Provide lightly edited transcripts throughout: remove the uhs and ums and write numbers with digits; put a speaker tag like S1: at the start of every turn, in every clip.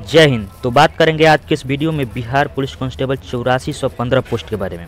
S1: जय हिंद। तो बात करेंगे आज के इस वीडियो में बिहार पुलिस कांस्टेबल 8415 पोस्ट के बारे में।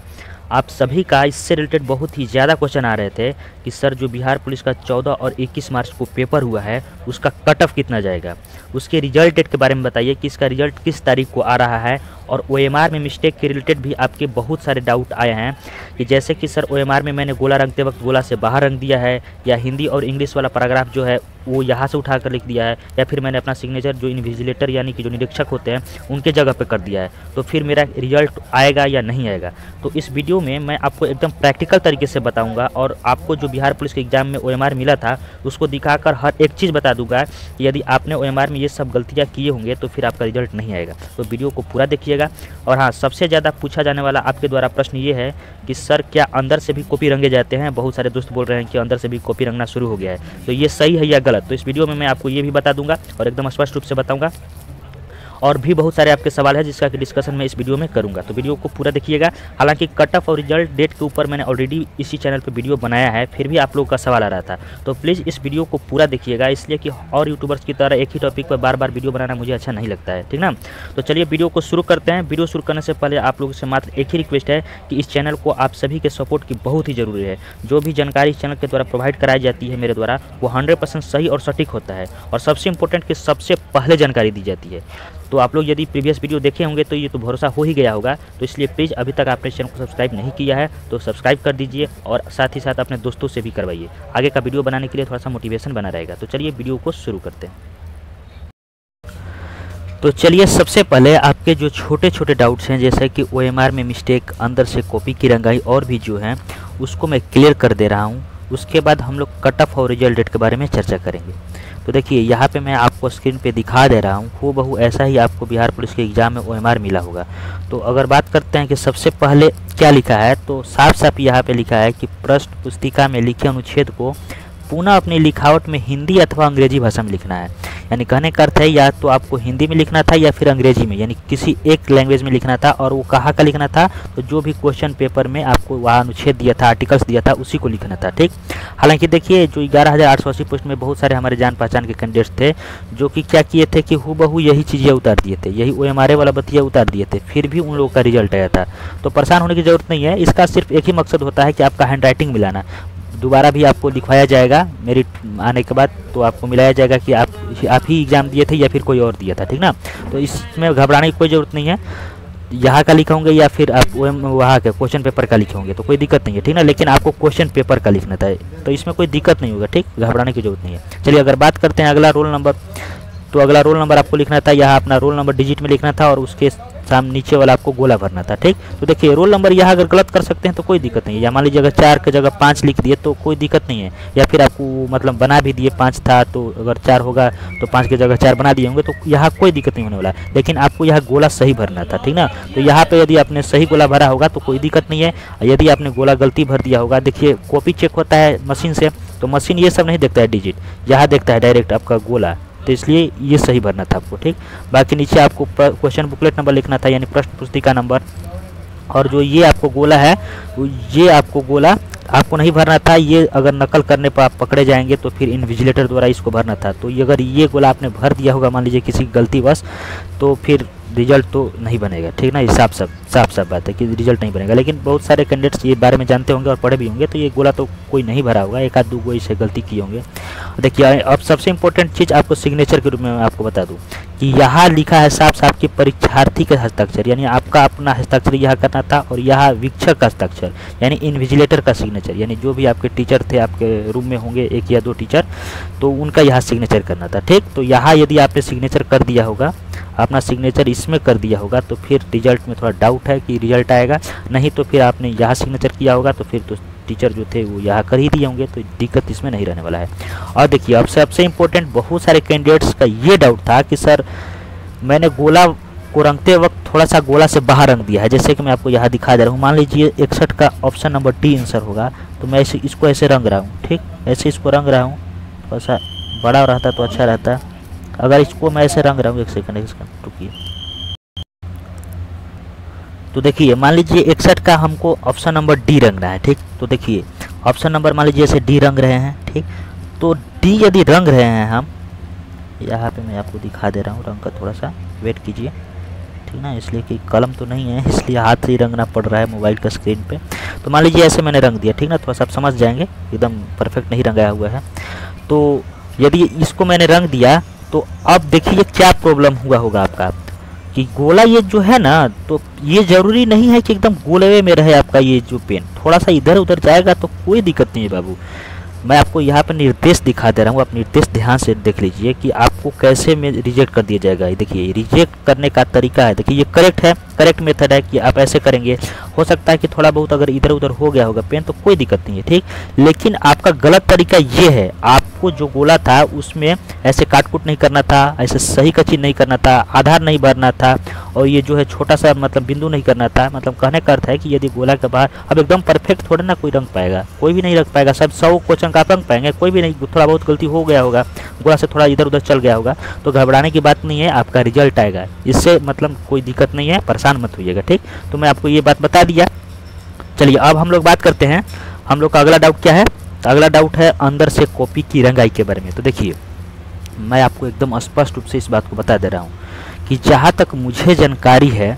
S1: आप सभी का इससे रिलेटेड बहुत ही ज़्यादा क्वेश्चन आ रहे थे कि सर जो बिहार पुलिस का 14 और 21 मार्च को पेपर हुआ है उसका कट ऑफ कितना जाएगा, उसके रिजल्ट डेट के बारे में बताइए कि इसका रिजल्ट किस तारीख को आ रहा है। और OMR में मिस्टेक के रिलेटेड भी आपके बहुत सारे डाउट आए हैं कि जैसे कि सर OMR में मैंने गोला रंगते वक्त गोला से बाहर रंग दिया है, या हिंदी और इंग्लिश वाला पैराग्राफ जो है वो यहाँ से उठा कर लिख दिया है, या फिर मैंने अपना सिग्नेचर जो इन्विजिलेटर यानी कि जो निरीक्षक होते हैं उनके जगह पे कर दिया है, तो फिर मेरा रिजल्ट आएगा या नहीं आएगा। तो इस वीडियो में मैं आपको एकदम प्रैक्टिकल तरीके से बताऊंगा और आपको जो बिहार पुलिस के एग्जाम में OMR मिला था उसको दिखाकर हर एक चीज़ बता दूंगा कि यदि आपने OMR में ये सब गलतियाँ किए होंगे तो फिर आपका रिजल्ट नहीं आएगा। तो वीडियो को पूरा देखिएगा। और हाँ, सबसे ज़्यादा पूछा जाने वाला आपके द्वारा प्रश्न ये है कि सर क्या अंदर से भी कॉपी रंगे जाते हैं। बहुत सारे दोस्त बोल रहे हैं कि अंदर से भी कॉपी रंगना शुरू हो गया है, तो ये सही है या गलत। तो इस वीडियो में मैं आपको ये भी बता दूंगा और एकदम स्पष्ट रूप से बताऊंगा। और भी बहुत सारे आपके सवाल है जिसका कि डिस्कशन मैं इस वीडियो में करूंगा, तो वीडियो को पूरा देखिएगा। हालांकि कट ऑफ और रिजल्ट डेट के ऊपर मैंने ऑलरेडी इसी चैनल पे वीडियो बनाया है, फिर भी आप लोगों का सवाल आ रहा था, तो प्लीज़ इस वीडियो को पूरा देखिएगा, इसलिए कि और यूट्यूबर्स की तरह एक ही टॉपिक पर बार बार वीडियो बनाना मुझे अच्छा नहीं लगता है, ठीक ना। तो चलिए वीडियो को शुरू करते हैं। वीडियो शुरू करने से पहले आप लोगों से मात्र एक ही रिक्वेस्ट है कि इस चैनल को आप सभी के सपोर्ट की बहुत ही ज़रूरी है। जो भी जानकारी इस चैनल के द्वारा प्रोवाइड कराई जाती है मेरे द्वारा वो 100% सही और सटीक होता है, और सबसे इंपॉर्टेंट कि सबसे पहले जानकारी दी जाती है। तो आप लोग यदि प्रीवियस वीडियो देखे होंगे तो ये तो भरोसा हो ही गया होगा, तो इसलिए प्लीज़ अभी तक आपने चैनल को सब्सक्राइब नहीं किया है तो सब्सक्राइब कर दीजिए, और साथ ही साथ अपने दोस्तों से भी करवाइए। आगे का वीडियो बनाने के लिए थोड़ा सा मोटिवेशन बना रहेगा। तो चलिए वीडियो को शुरू करते हैं। तो चलिए सबसे पहले आपके जो छोटे छोटे डाउट्स हैं जैसे कि OMR में मिस्टेक, अंदर से कॉपी की रंगाई और भी जो हैं उसको मैं क्लियर कर दे रहा हूँ। उसके बाद हम लोग कट ऑफ और रिजल्ट डेट के बारे में चर्चा करेंगे। तो देखिए यहाँ पे मैं आपको स्क्रीन पे दिखा दे रहा हूँ, हूबहू ऐसा ही आपको बिहार पुलिस के एग्ज़ाम में OMR मिला होगा। तो अगर बात करते हैं कि सबसे पहले क्या लिखा है, तो साफ साफ यहाँ पे लिखा है कि प्रश्न पुस्तिका में लिखे अनुच्छेद को पुनः अपनी लिखावट में हिंदी अथवा अंग्रेजी भाषा में लिखना है। यानी कहने का अर्थ है या तो आपको हिंदी में लिखना था या फिर अंग्रेजी में, यानी किसी एक लैंग्वेज में लिखना था। और वो कहाँ का लिखना था, तो जो भी क्वेश्चन पेपर में आपको वहाँ अनुच्छेद दिया था, आर्टिकल्स दिया था, उसी को लिखना था, ठीक। हालांकि देखिए जो 11,880 पोस्ट में बहुत सारे हमारे जान पहचान के कैंडिडेट्स थे जो कि क्या किए थे कि हूबहू यही चीज़ें उतार दिए थे, यही OMR वाला बतिया उतार दिए थे, फिर भी उन लोगों का रिजल्ट आया था। तो परेशान होने की ज़रूरत नहीं है, इसका सिर्फ एक ही मकसद होता है कि आपका हैंड राइटिंग मिलाना। दोबारा भी आपको लिखवाया जाएगा मेरिट आने के बाद, तो आपको मिलाया जाएगा कि आप ही एग्ज़ाम दिए थे या फिर कोई और दिया था, ठीक ना। तो इसमें घबराने की कोई ज़रूरत नहीं है। यहाँ का लिखे होंगे या फिर आप वहाँ के क्वेश्चन पेपर का लिखे होंगे तो कोई दिक्कत नहीं है, ठीक ना। लेकिन आपको क्वेश्चन पेपर का लिखना था, तो इसमें कोई दिक्कत नहीं होगा, ठीक, घबराने की जरूरत नहीं है। चलिए अगर बात करते हैं अगला रोल नंबर, तो अगला रोल नंबर आपको लिखना था, यहाँ अपना रोल नंबर डिजिट में लिखना था और उसके सामने नीचे वाला आपको गोला भरना था, ठीक। तो देखिए रोल नंबर यहाँ अगर गलत कर सकते हैं तो कोई दिक्कत नहीं है, या मान लीजिए अगर 4 की जगह 5 लिख दिए तो कोई दिक्कत नहीं है, या फिर आपको मतलब बना भी दिए 5 था तो अगर 4 होगा तो 5 की जगह 4 बना दिए होंगे तो यहाँ कोई दिक्कत नहीं होने वाला। लेकिन आपको यहाँ गोला सही भरना था, ठीक ना। तो यहाँ पे यदि आपने सही गोला भरा होगा तो कोई दिक्कत नहीं है। यदि आपने गोला गलती भर दिया होगा, देखिए कॉपी चेक होता है मशीन से, तो मशीन ये सब नहीं देखता है डिजिट, यहाँ देखता है डायरेक्ट आपका गोला, तो इसलिए ये सही भरना था आपको, ठीक। बाकी नीचे आपको क्वेश्चन बुकलेट नंबर लिखना था, यानी प्रश्न पुस्तिका नंबर। और जो ये आपको गोला है ये आपको गोला आपको नहीं भरना था, ये अगर नकल करने पर आप पकड़े जाएंगे तो फिर इन्विजिलेटर द्वारा इसको भरना था। तो ये अगर ये गोला आपने भर दिया होगा मान लीजिए किसी गलतीवश, तो फिर रिजल्ट तो नहीं बनेगा, ठीक ना। ये साफ बात है कि रिजल्ट नहीं बनेगा। लेकिन बहुत सारे कैंडिडेट्स ये बारे में जानते होंगे और पढ़े भी होंगे, तो ये गोला तो कोई नहीं भरा होगा, एक आध दो गो इसे गलती किए होंगे। देखिए अब सबसे इंपॉर्टेंट चीज़ आपको सिग्नेचर के रूप में मैं आपको बता दूं कि यहाँ लिखा है साफ साफ कि परीक्षार्थी के हस्ताक्षर, यानी आपका अपना हस्ताक्षर यहाँ करना था, और यहाँ वीक्षक का हस्ताक्षर यानी इन्विजिलेटर का सिग्नेचर, यानी जो भी आपके टीचर थे आपके रूम में होंगे 1 या 2 टीचर, तो उनका यहाँ सिग्नेचर करना था, ठीक। तो यहाँ यदि आपने सिग्नेचर कर दिया होगा, अपना सिग्नेचर इसमें कर दिया होगा, तो फिर रिजल्ट में थोड़ा डाउट है कि रिजल्ट आएगा, नहीं तो फिर आपने यहाँ सिग्नेचर किया होगा तो फिर तो टीचर जो थे वो यहाँ कर ही दिए होंगे, तो दिक्कत इसमें नहीं रहने वाला है। और देखिए अब सबसे इम्पोर्टेंट बहुत सारे कैंडिडेट्स का ये डाउट था कि सर मैंने गोला को रंगते वक्त थोड़ा सा गोला से बाहर रंग दिया है, जैसे कि मैं आपको यहाँ दिखा दे रहा हूँ। मान लीजिए 61 का ऑप्शन नंबर D आंसर होगा, तो मैं इसको ऐसे रंग रहा हूँ, ठीक, ऐसे इसको रंग रहा हूँ, थोड़ा सा बड़ा रहता तो अच्छा रहता। अगर इसको मैं ऐसे रंग रहा हूँ, एक सेकंड रुकिए, तो देखिए मान लीजिए 61 का हमको ऑप्शन नंबर D रंगना है, ठीक। तो देखिए ऑप्शन नंबर मान लीजिए ऐसे D रंग रहे हैं, ठीक। तो D यदि रंग रहे हैं हम, यहाँ पे मैं आपको दिखा दे रहा हूँ रंग का, थोड़ा सा वेट कीजिए, ठीक ना, इसलिए कि कलम तो नहीं है इसलिए हाथ से ही रंगना पड़ रहा है मोबाइल का स्क्रीन पे। तो मान लीजिए ऐसे मैंने रंग दिया, ठीक ना, थोड़ा सा आप समझ जाएंगे, एकदम परफेक्ट नहीं रंगाया हुआ है। तो यदि इसको मैंने रंग दिया तो अब देखिए क्या प्रॉब्लम हुआ होगा आपका कि गोला ये जो है ना, तो ये ज़रूरी नहीं है कि एकदम गोले में रहे आपका ये जो पेन, थोड़ा सा इधर उधर जाएगा तो कोई दिक्कत नहीं है बाबू। मैं आपको यहाँ पर निर्देश दिखा दे रहा हूँ, आप निर्देश ध्यान से देख लीजिए कि आपको कैसे में रिजेक्ट कर दिया जाएगा। देखिए रिजेक्ट करने का तरीका है, देखिए ये करेक्ट है, करेक्ट मेथड है कि आप ऐसे करेंगे। हो सकता है कि थोड़ा बहुत अगर इधर उधर हो गया होगा पेन तो कोई दिक्कत नहीं है, ठीक, लेकिन आपका गलत तरीका ये है, आपको जो गोला था उसमें ऐसे काट कूट नहीं करना था, ऐसे सही कच्ची नहीं करना था, आधार नहीं भरना था, और ये जो है छोटा सा मतलब बिंदु नहीं करना था। मतलब कहने का अर्थ है कि यदि गोला के बाहर अब एकदम परफेक्ट थोड़ा ना कोई रंग पाएगा, कोई भी नहीं रख पाएगा, सब 100 क्वेश्चन का आप रंग पाएंगे, कोई भी नहीं, थोड़ा बहुत गलती हो गया होगा, गोला से थोड़ा इधर उधर चल गया होगा, तो घबराने की बात नहीं है, आपका रिजल्ट आएगा, इससे मतलब कोई दिक्कत नहीं है, परेशान मत होइएगा, ठीक। तो मैं आपको ये बात बता दिया। चलिए अब हम लोग बात करते हैं, हम लोग का अगला डाउट क्या है। तो अगला डाउट है अंदर से कॉपी की रंगाई के बारे में। तो देखिए मैं आपको एकदम स्पष्ट रूप से इस बात को बता दे रहा हूँ कि जहाँ तक मुझे जानकारी है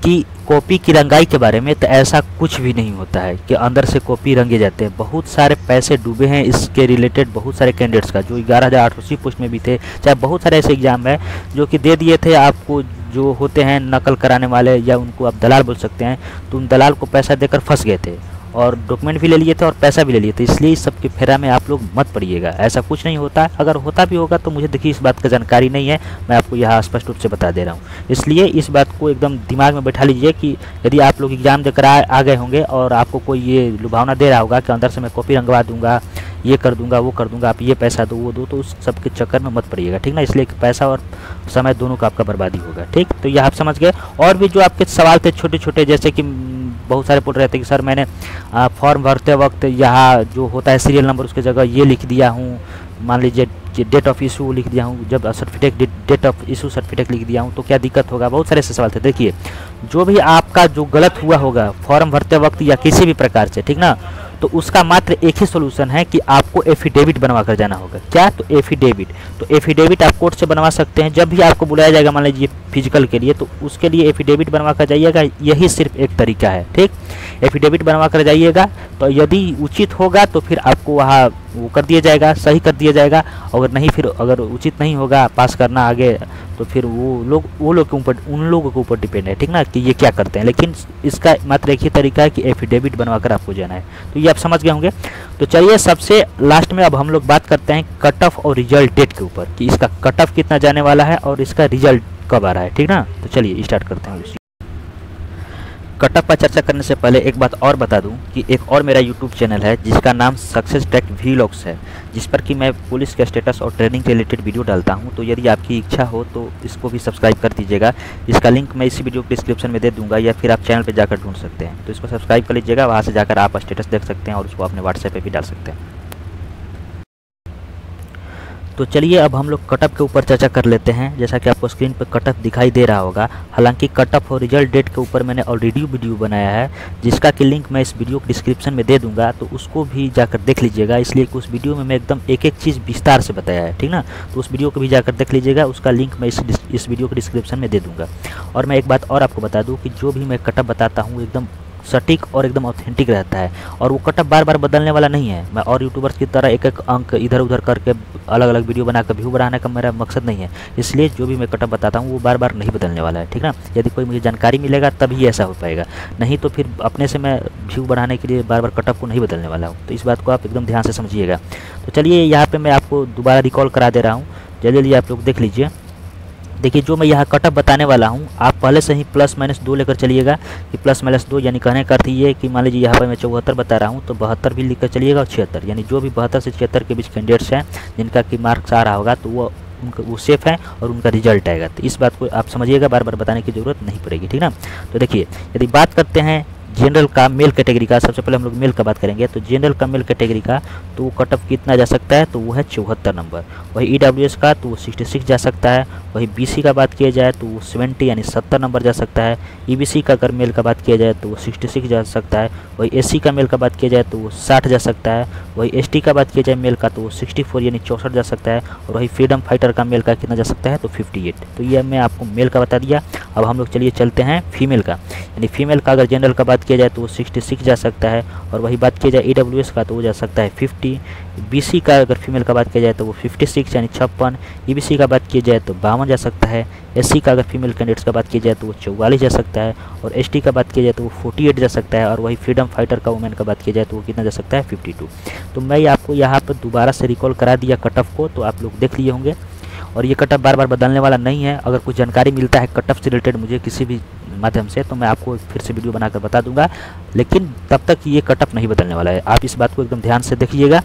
S1: कि कॉपी की रंगाई के बारे में, तो ऐसा कुछ भी नहीं होता है कि अंदर से कॉपी रंगे जाते हैं। बहुत सारे पैसे डूबे हैं इसके रिलेटेड, बहुत सारे कैंडिडेट्स का जो 11,880 पोस्ट में भी थे, चाहे बहुत सारे ऐसे एग्जाम है जो कि दे दिए थे आपको, जो होते हैं नकल कराने वाले या उनको आप दलाल बोल सकते हैं, तो उन दलाल को पैसा देकर फंस गए थे और डॉक्यूमेंट भी ले लिए थे और पैसा भी ले लिए थे। इसलिए इस सब के फेरा में आप लोग मत पड़िएगा, ऐसा कुछ नहीं होता है। अगर होता भी होगा तो मुझे देखिए इस बात का जानकारी नहीं है, मैं आपको यहाँ स्पष्ट रूप से बता दे रहा हूँ। इसलिए इस बात को एकदम दिमाग में बैठा लीजिए कि यदि आप लोग एग्जाम देकर आ गए होंगे और आपको कोई ये लुभावना दे रहा होगा कि अंदर से मैं कॉपी रंगवा दूंगा, ये कर दूंगा, वो कर दूंगा, आप ये पैसा दो वो दो, तो उस सब के चक्कर में मत पड़िएगा, ठीक ना। इसलिए पैसा और समय दोनों का आपका बर्बादी होगा, ठीक। तो ये आप समझ गए। और भी जो आपके सवाल थे छोटे छोटे, जैसे कि बहुत सारे बोल रहे थे कि सर मैंने फॉर्म भरते वक्त यहाँ जो होता है सीरियल नंबर उसकी जगह ये लिख दिया हूँ, मान लीजिए डेट ऑफ इशू लिख दिया हूँ, जब certificate date of issue certificate लिख दिया हूँ तो क्या दिक्कत होगा। बहुत सारे ऐसे सवाल थे। देखिए जो भी आपका जो गलत हुआ होगा फॉर्म भरते वक्त या किसी भी प्रकार से, ठीक ना, तो उसका मात्र एक ही सोल्यूशन है कि आपको एफिडेविट बनवा कर जाना होगा। क्या? तो एफिडेविट। तो एफिडेविट आप कोर्ट से बनवा सकते हैं। जब भी आपको बुलाया जाएगा मान लीजिए फिजिकल के लिए, तो उसके लिए एफिडेविट बनवा कर जाइएगा। यही सिर्फ एक तरीका है, ठीक। एफिडेविट बनवा कर जाइएगा, तो यदि उचित होगा तो फिर आपको वहाँ वो कर दिया जाएगा, सही कर दिया जाएगा। अगर नहीं, फिर अगर उचित नहीं होगा पास करना आगे, तो फिर वो लोग के ऊपर, उन लोगों के ऊपर डिपेंड है, ठीक ना, कि ये क्या करते हैं। लेकिन इसका मात्र एक ही तरीका है कि एफिडेविट बनवाकर आपको जाना है। तो ये आप समझ गए होंगे। तो चलिए सबसे लास्ट में अब हम लोग बात करते हैं कट ऑफ और रिजल्ट डेट के ऊपर, कि इसका कट ऑफ कितना जाने वाला है और इसका रिजल्ट कब आ रहा है, ठीक ना। तो चलिए स्टार्ट करते हैं। कट ऑफ पर चर्चा करने से पहले एक बात और बता दूं कि एक और मेरा यूट्यूब चैनल है जिसका नाम सक्सेस टेक व्लॉग्स है, जिस पर कि मैं पुलिस के स्टेटस और ट्रेनिंग के रिलेटेड वीडियो डालता हूं। तो यदि आपकी इच्छा हो तो इसको भी सब्सक्राइब कर दीजिएगा। इसका लिंक मैं इसी वीडियो के डिस्क्रिप्शन में दे दूंगा, या फिर आप चैनल पर जाकर ढूंढ सकते हैं। तो इसको सब्सक्राइब कर लीजिएगा, वहाँ से जाकर आप स्टेटस देख सकते हैं और उसको अपने व्हाट्सएप पर भी डाल सकते हैं। तो चलिए अब हम लोग कटअप के ऊपर चर्चा कर लेते हैं। जैसा कि आपको स्क्रीन पर कटअप दिखाई दे रहा होगा, हालांकि कटअप और रिजल्ट डेट के ऊपर मैंने ऑलरेडी वीडियो बनाया है, जिसका कि लिंक मैं इस वीडियो के डिस्क्रिप्शन में दे दूंगा, तो उसको भी जाकर देख लीजिएगा। इसलिए कि उस वीडियो में मैं एकदम एक एक चीज़ विस्तार से बताया है, ठीक ना। तो उस वीडियो को भी जाकर देख लीजिएगा, उसका लिंक मैं इस वीडियो के डिस्क्रिप्शन में दे दूँगा। और मैं एक बात और आपको बता दूँ कि जो भी मैं कटअप बताता हूँ एकदम सटीक और एकदम ऑथेंटिक रहता है, और वो कटअप बार बार बदलने वाला नहीं है। मैं और यूट्यूबर्स की तरह एक एक अंक इधर उधर करके अलग अलग वीडियो बनाकर व्यू बढ़ाने का मेरा मकसद नहीं है। इसलिए जो भी मैं कटअप बताता हूँ वो बार बार नहीं बदलने वाला है, ठीक ना। यदि कोई मुझे जानकारी मिलेगा तभी ऐसा हो पाएगा, नहीं तो फिर अपने से मैं व्यू बढ़ाने के लिए बार बार कटअप को नहीं बदलने वाला हूँ। तो इस बात को आप एकदम ध्यान से समझिएगा। तो चलिए यहाँ पर मैं आपको दोबारा रिकॉल करा दे रहा हूँ, जल्दी आप लोग देख लीजिए। देखिए जो मैं यहाँ कटअप बताने वाला हूँ, आप पहले से ही +-2 लेकर चलिएगा, कि +-2 यानी कहने का अर्थ ये कि मान लीजिए यहाँ पर मैं 74 बता रहा हूँ, तो 72 भी लिख कर चलिएगा और 76, यानी जो भी 72 से 76 के बीच कैंडिडेट्स हैं जिनका कि मार्क्स आ रहा होगा, तो वो सेफ है और उनका रिजल्ट आएगा। तो इस बात को आप समझिएगा, बार बार बताने की ज़रूरत नहीं पड़ेगी, ठीक ना। तो देखिए यदि बात करते हैं जनरल का मेल कैटेगरी का, सबसे पहले हम लोग मेल का बात करेंगे। तो जनरल का मेल कैटेगरी का तो वो कट ऑफ कितना जा सकता है, तो वो है 74 नंबर। वही EWS का तो वो 66 जा सकता है। वही BC का बात किया जाए तो वो 70 यानी 70 नंबर जा सकता है। EBC का अगर मेल का बात किया जाए तो वो 66 जा सकता है। वही SC का मेल का बात किया जाए तो वो 60 जा सकता है। वही ST का बात किया जाए मेल का तो वो 64 यानी 64 जा सकता है। और वही फ्रीडम फाइटर का मेल का कितना जा सकता है, तो 58। तो ये मैं आपको मेल का बता दिया। अब हम लोग चलिए चलते हैं फीमेल का, यानी फीमेल का अगर जनरल का बात किया जाए तो वो 66 जा सकता है। और वही बात किया जाए EWS का तो वो जा सकता है 50। BC का अगर फीमेल का बात किया जाए तो वो 56 यानी 56। EBC का बात किया जाए तो 52 जा सकता है। SC का अगर फीमेल कैंडिडेट्स का बात किया जाए तो वो 44 जा सकता है। और ST का बात किया जाए तो वो 48 जा सकता है। और वही फ्रीडम फाइटर का वुमेन का बात किया जाए तो वो कितना जा सकता है, 52। तो मैं आपको यहाँ पर दोबारा से रिकॉल करा दिया कट ऑफ को, तो आप लोग देख लिए होंगे। और ये कट ऑफ बार बार बदलने वाला नहीं है। अगर कुछ जानकारी मिलता है कट ऑफ से रिलेटेड मुझे किसी भी माध्यम से, तो मैं आपको फिर से वीडियो बनाकर बता दूंगा, लेकिन तब तक ये कट ऑफ नहीं बदलने वाला है। आप इस बात को एकदम ध्यान से देखिएगा।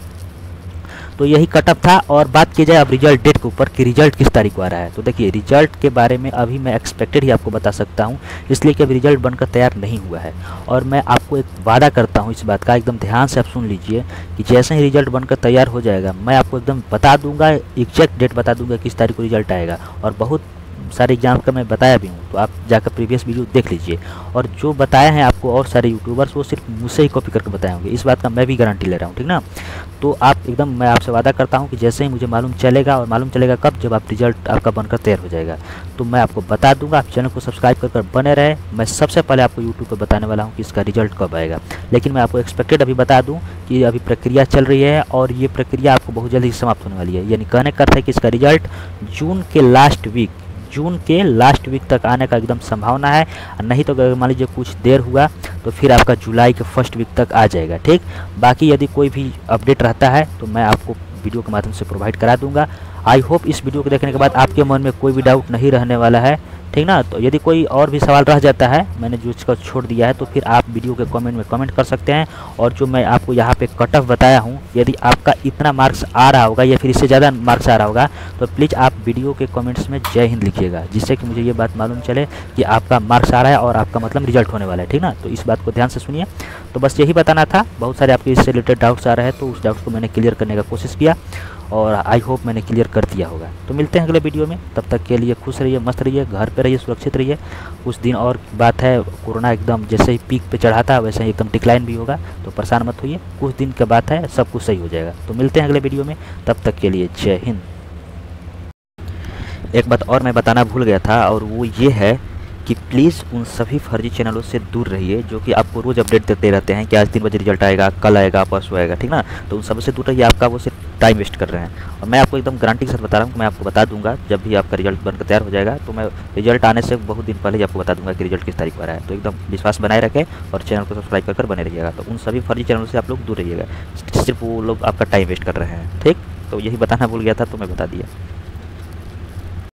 S1: तो यही कट ऑफ था। और बात की जाए अब रिजल्ट डेट के ऊपर कि रिजल्ट किस तारीख को आ रहा है, तो देखिए रिजल्ट के बारे में अभी मैं एक्सपेक्टेड ही आपको बता सकता हूं, इसलिए कि अभी रिजल्ट बनकर तैयार नहीं हुआ है। और मैं आपको एक वादा करता हूं इस बात का, एकदम ध्यान से आप सुन लीजिए कि जैसे ही रिजल्ट बनकर तैयार हो जाएगा मैं आपको एकदम बता दूंगा, एग्जैक्ट डेट बता दूंगा किस तारीख को रिजल्ट आएगा। और बहुत सारे एग्जाम का मैं बताया भी हूँ, तो आप जाकर प्रीवियस वीडियो देख लीजिए। और जो बताए हैं आपको और सारे यूट्यूबर्स वो सिर्फ मुझसे ही कॉपी करके बताए होंगे, इस बात का मैं भी गारंटी ले रहा हूँ, ठीक ना। तो आप एकदम, मैं आपसे वादा करता हूँ कि जैसे ही मुझे मालूम चलेगा, और मालूम चलेगा कब, जब आप रिजल्ट आपका बनकर तैयार हो जाएगा, तो मैं आपको बता दूंगा। आप चैनल को सब्सक्राइब कर बने रहे। मैं सबसे पहले आपको यूट्यूब पर बताने वाला हूँ कि इसका रिजल्ट कब आएगा। लेकिन मैं आपको एक्सपेक्टेड अभी बता दूँ कि अभी प्रक्रिया चल रही है और ये प्रक्रिया आपको बहुत जल्दी समाप्त होने वाली है। यानी कहने का अर्थ है कि इसका रिजल्ट जून के लास्ट वीक तक आने का एकदम संभावना है। नहीं तो अगर मान लीजिए कुछ देर हुआ तो फिर आपका जुलाई के फर्स्ट वीक तक आ जाएगा, ठीक। बाकी यदि कोई भी अपडेट रहता है तो मैं आपको वीडियो के माध्यम से प्रोवाइड करा दूंगा। आई होप इस वीडियो को देखने के बाद आपके मन में कोई भी डाउट नहीं रहने वाला है, ठीक ना। तो यदि कोई और भी सवाल रह जाता है, मैंने जो इसका छोड़ दिया है, तो फिर आप वीडियो के कमेंट में कमेंट कर सकते हैं। और जो मैं आपको यहाँ पे कट ऑफ बताया हूँ, यदि आपका इतना मार्क्स आ रहा होगा या फिर इससे ज़्यादा मार्क्स आ रहा होगा, तो प्लीज़ आप वीडियो के कमेंट्स में जय हिंद लिखिएगा, जिससे कि मुझे ये बात मालूम चले कि आपका मार्क्स आ रहा है और आपका मतलब रिजल्ट होने वाला है, ठीक ना। तो इस बात को ध्यान से सुनिए। तो बस यही बताना था। बहुत सारे आपके इससे रिलेटेड डाउट्स आ रहे हैं, तो उस डाउट्स को मैंने क्लियर करने का कोशिश किया और आई होप मैंने क्लियर कर दिया होगा। तो मिलते हैं अगले वीडियो में, तब तक के लिए खुश रहिए, मस्त रहिए, घर पे रहिए, सुरक्षित रहिए। कुछ दिन और बात है, कोरोना एकदम जैसे ही पीक पे चढ़ा था वैसे ही एकदम डिक्लाइन भी होगा, तो परेशान मत होइए। कुछ दिन की बात है, सब कुछ सही हो जाएगा। तो मिलते हैं अगले वीडियो में, तब तक के लिए जय हिंद। एक बात और मैं बताना भूल गया था, और वो ये है कि प्लीज़ उन सभी फर्जी चैनलों से दूर रहिए जो कि आपको रोज़ अपडेट देते रहते हैं कि आज 3 बजे रिजल्ट आएगा, कल आएगा, परसों आएगा, ठीक ना। तो उन सब से दूर रहिए, आपका वो सिर्फ टाइम वेस्ट कर रहे हैं। और मैं आपको एकदम गारंटी के साथ बता रहा हूँ, मैं आपको बता दूंगा जब भी आपका रिजल्ट बनकर तैयार हो जाएगा, तो मैं रिजल्ट आने से बहुत दिन पहले ही आपको बता दूंगा कि रिजल्ट किस तारीख पर आया है। तो एकदम विश्वास बनाए रखें और चैनल को सब्सक्राइब कर बने रहिएगा। तो उन सभी फर्जी चैनलों से आप लोग दूर रहिएगा, सिर्फ वो लोग आपका टाइम वेस्ट कर रहे हैं, ठीक। तो यही बताना भूल गया था, तो मैं बता दिया।